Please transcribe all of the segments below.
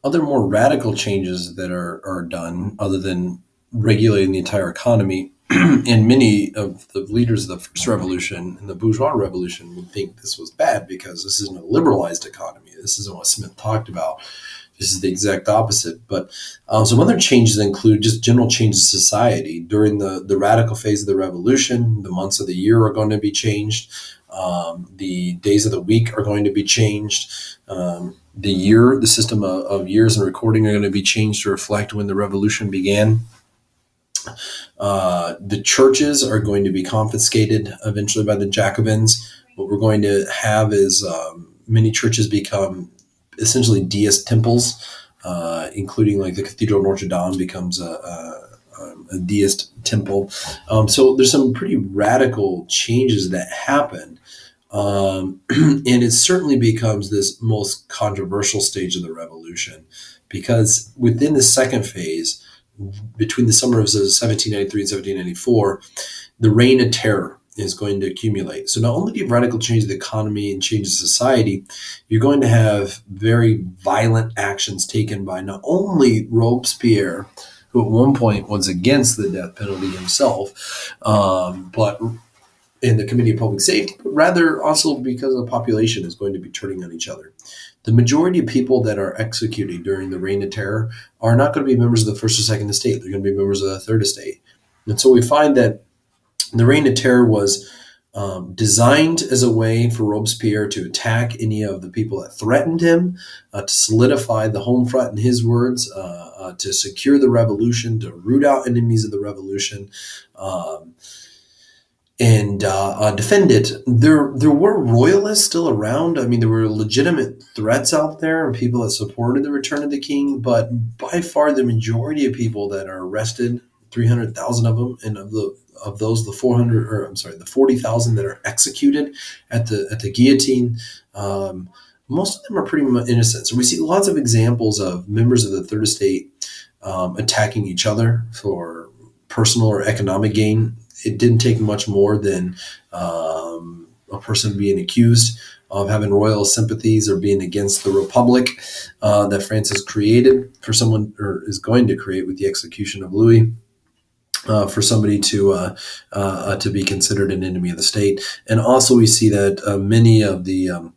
Other more radical changes that are done, other than regulating the entire economy, and many of the leaders of the first revolution and the bourgeois revolution would think this was bad because this isn't a liberalized economy. This isn't what Smith talked about. This is the exact opposite. But some other changes include just general changes in society. During the radical phase of the revolution, the months of the year are going to be changed. The days of the week are going to be changed. The system of years and recording are going to be changed to reflect when the revolution began. The churches are going to be confiscated eventually by the Jacobins. What we're going to have is many churches become essentially deist temples, including like the Cathedral of Notre Dame becomes a deist temple. So there's some pretty radical changes that happen. And it certainly becomes this most controversial stage of the revolution, because within the second phase, between the summer of 1793 and 1794, the reign of terror is going to accumulate. So not only do you have radical change of the economy and change of society, you're going to have very violent actions taken by not only Robespierre, who at one point was against the death penalty himself, but in the Committee of Public Safety, but rather also because the population is going to be turning on each other. The majority of people that are executed during the Reign of Terror are not going to be members of the First or Second Estate. They're going to be members of the Third Estate. And so we find that the Reign of Terror was designed as a way for Robespierre to attack any of the people that threatened him, to solidify the home front, in his words, to secure the revolution, to root out enemies of the revolution, and defend it. There were royalists still around. I mean, there were legitimate threats out there and people that supported the return of the king, but by far the majority of people that are arrested, 300,000 of them, and of those, the 40,000 that are executed at the guillotine, most of them are pretty much innocent. So we see lots of examples of members of the Third Estate attacking each other for personal or economic gain. It didn't take much more than a person being accused of having royal sympathies or being against the republic that Francis created, for someone, or is going to create with the execution of Louis, for somebody to be considered an enemy of the state. And also we see that many of the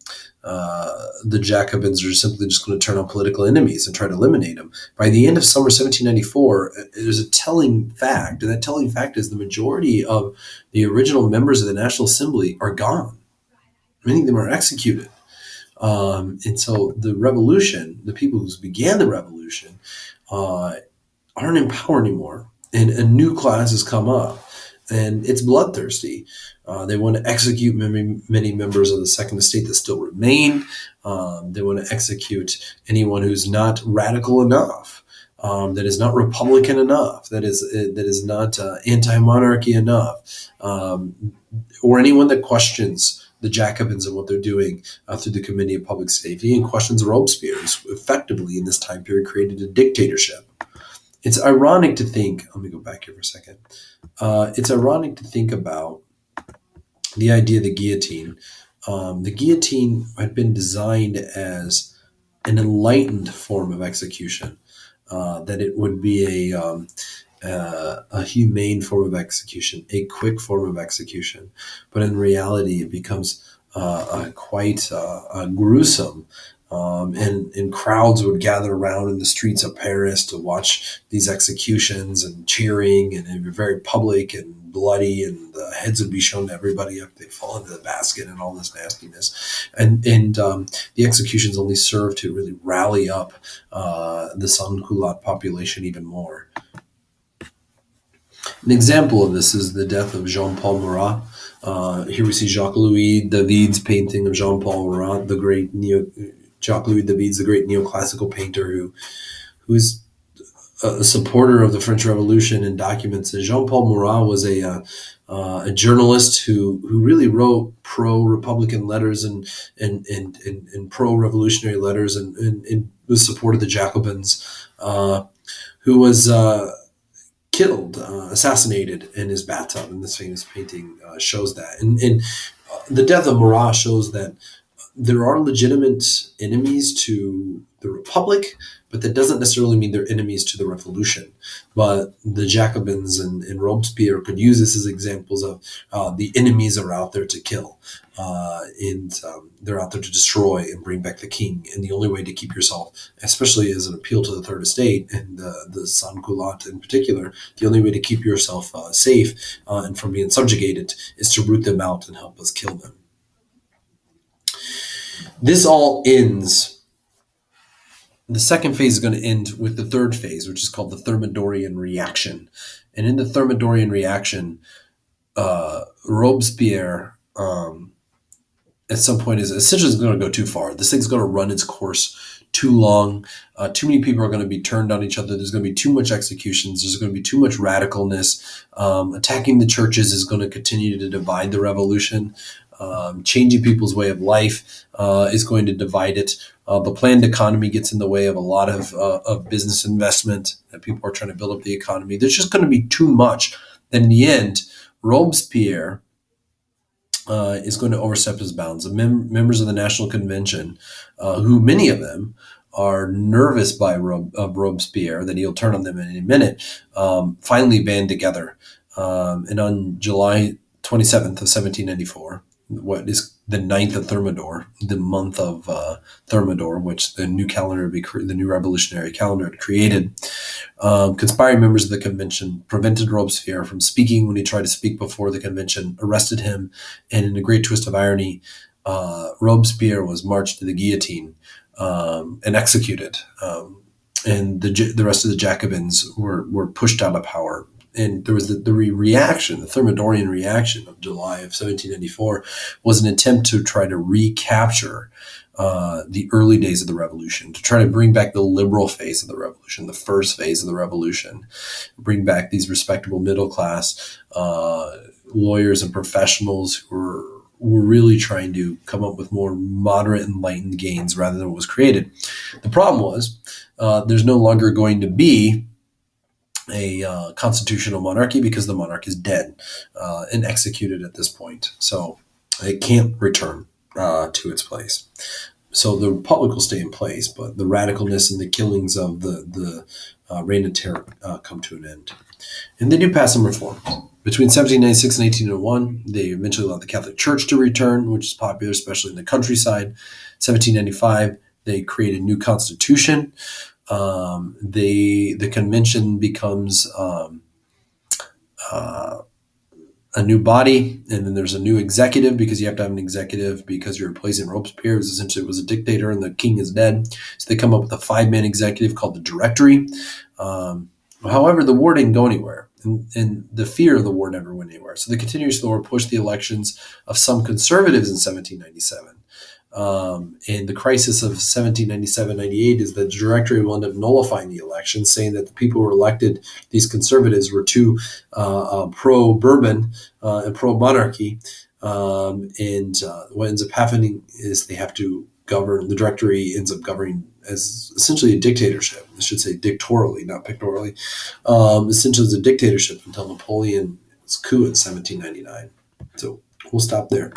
Jacobins are simply just going to turn on political enemies and try to eliminate them. By the end of summer 1794, there's a telling fact, and that telling fact is the majority of the original members of the National Assembly are gone. Many of them are executed. And so the revolution, the people who began the revolution, aren't in power anymore. And a new class has come up, and it's bloodthirsty. They want to execute many members of the Second Estate that still remain. They want to execute anyone who's not radical enough, that is not Republican enough, that is not anti-monarchy enough, or anyone that questions the Jacobins and what they're doing through the Committee of Public Safety, and questions Robespierre, who's effectively in this time period created a dictatorship. It's ironic to think, let me go back here for a second. It's ironic to think about the idea of the guillotine. The guillotine had been designed as an enlightened form of execution, that it would be a humane form of execution, a quick form of execution. But in reality, it becomes quite gruesome. And crowds would gather around in the streets of Paris to watch these executions, and cheering, and it'd be very public and bloody, and the heads would be shown to everybody after they fall into the basket, and all this nastiness. And the executions only serve to really rally up the sans-culotte population even more. An example of this is the death of Jean-Paul Marat. Here we see Jacques-Louis David's painting of Jean-Paul Marat, Jacques-Louis David's the great neoclassical painter who's a supporter of the French Revolution, and documents that Jean-Paul Marat was a journalist who really wrote pro-Republican letters and pro-revolutionary letters, and was supported the Jacobins, who was killed, assassinated in his bathtub. And this famous painting shows that. And the death of Marat shows that there are legitimate enemies to the Republic, but that doesn't necessarily mean they're enemies to the revolution. But the Jacobins and Robespierre could use this as examples of the enemies are out there to kill, and they're out there to destroy and bring back the king. And the only way to keep yourself, especially as an appeal to the third estate and the sans-culottes in particular, the only way to keep yourself safe and from being subjugated is to root them out and help us kill them. This all ends. The second phase is going to end with the third phase, which is called the Thermidorian reaction. And in the Thermidorian reaction, Robespierre, at some point, is essentially going to go too far. This thing's going to run its course too long. Too many people are going to be turned on each other. There's going to be too much executions. There's going to be too much radicalness. Attacking the churches is going to continue to divide the revolution. Changing people's way of life is going to divide it. The planned economy gets in the way of a lot of business investment, that people are trying to build up the economy. There's just going to be too much. And in the end, Robespierre is going to overstep his bounds. The members of the National Convention, who many of them are nervous by Robespierre, that he'll turn on them in a minute, finally band together. And on July 27th of 1794, what is the 9th of Thermidor, the month of Thermidor, which the new calendar, the new revolutionary calendar had created, conspiring members of the convention prevented Robespierre from speaking when he tried to speak before the convention, arrested him, and in a great twist of irony, Robespierre was marched to the guillotine and executed. And the rest of the Jacobins were pushed out of power. And there was the reaction, the Thermidorian reaction of July of 1794 was an attempt to try to recapture the early days of the revolution, to try to bring back the liberal phase of the revolution, the first phase of the revolution, bring back these respectable middle class lawyers and professionals who were really trying to come up with more moderate, enlightened gains rather than what was created. The problem was there's no longer going to be a constitutional monarchy because the monarch is dead and executed at this point. So it can't return to its place. So the republic will stay in place, but the radicalness and the killings of the reign of terror come to an end. And they do pass some reforms. Between 1796 and 1801, they eventually allowed the Catholic Church to return, which is popular, especially in the countryside. 1795, they create a new constitution. The convention becomes a new body, and then there's a new executive, because you have to have an executive because you're replacing Robespierre, who essentially was a dictator and the king is dead. So they come up with a 5-man executive called the Directory. However, the war didn't go anywhere, and the fear of the war never went anywhere. So the continuous war pushed the elections of some conservatives in 1797. And the crisis of 1797-98 is that the Directory will end up nullifying the election, saying that the people who were elected, these conservatives, were too pro-Bourbon and pro-monarchy. And what ends up happening is they have to govern. The Directory ends up governing as essentially a dictatorship. I should say dictatorially, not pictorially. Essentially as a dictatorship until Napoleon's coup in 1799. So we'll stop there.